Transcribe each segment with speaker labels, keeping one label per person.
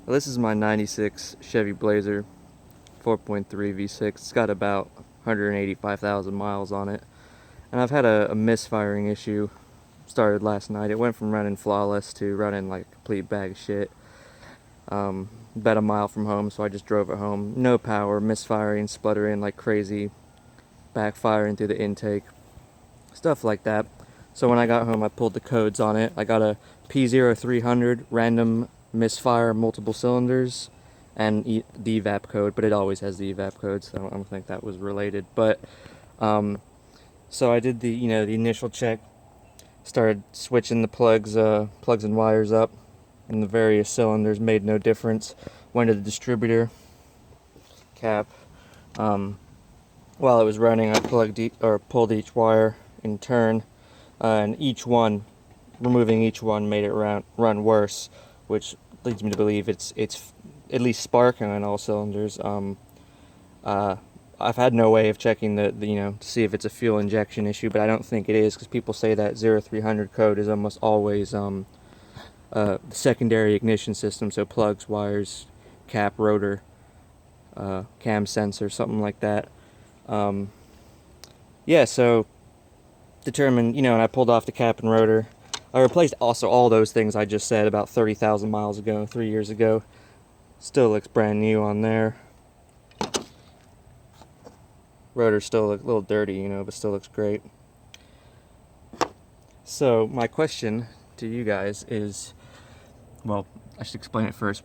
Speaker 1: Well, this is my 96 Chevy Blazer 4.3 V6. It's got about 185,000 miles on it. And I've had a misfiring issue. Started last night. It went from running flawless to running like a complete bag of shit. About a mile from home, so I just drove it home. No power, misfiring, spluttering like crazy, backfiring through the intake, stuff like that. So when I got home, I pulled the codes on it. I got a P0300 random misfire multiple cylinders and the evap code, but it always has the evap code, so I don't think that was related. But so I did the the initial check, started switching the plugs and wires up in the various cylinders, made no difference. Went to the distributor cap. While it was running, I pulled each wire in turn, and removing each one made it run worse, which leads me to believe it's at least sparking on all cylinders. I've had no way of checking to see if it's a fuel injection issue, but I don't think it is, because people say that 0300 code is almost always the secondary ignition system, so plugs, wires, cap, rotor, cam sensor, something like that. Yeah, so determined, and I pulled off the cap and rotor. I replaced also all those things I just said about 30,000 miles ago, 3 years ago. Still looks brand new on there. Rotor still looks a little dirty, but still looks great. So my question to you guys is, well, I should explain it first.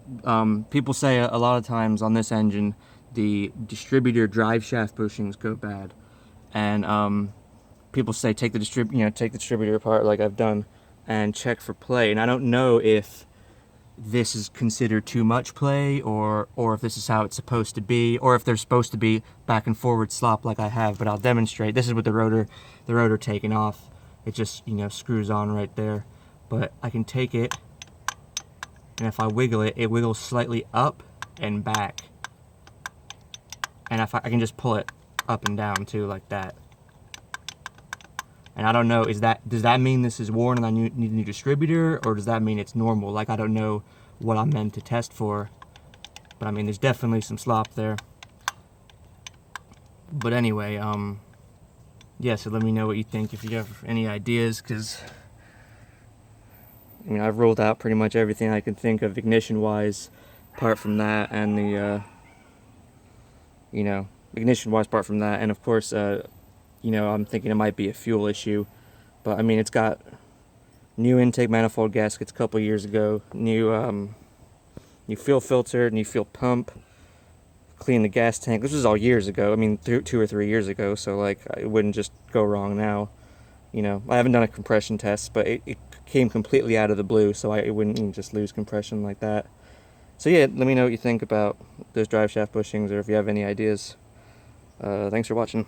Speaker 1: People say a lot of times on this engine, the distributor drive shaft bushings go bad, and people say take the distributor apart, like I've done, and check for play. And I don't know if this is considered too much play, or if this is how it's supposed to be, or if there's supposed to be back and forward slop like I have. But I'll demonstrate. This is with the rotor taken off. It just screws on right there. But I can take it, and if I wiggle it, it wiggles slightly up and back. And if I can just pull it up and down too, like that. And I don't know, does that mean this is worn and I need a new distributor, or does that mean it's normal? Like, I don't know what I'm meant to test for, but I mean, there's definitely some slop there. But anyway, yeah, so let me know what you think if you have any ideas, because I mean, I've ruled out pretty much everything I can think of ignition-wise, apart from that, and the ignition-wise apart from that, and of course, I'm thinking it might be a fuel issue. But I mean, it's got new intake manifold gaskets a couple years ago, new fuel filter, new fuel pump, clean the gas tank. This was all years ago. I mean, 2 or 3 years ago. So like, it wouldn't just go wrong now. I haven't done a compression test, but it came completely out of the blue, so it wouldn't just lose compression like that. So yeah, let me know what you think about those drive shaft bushings, or if you have any ideas. Thanks for watching.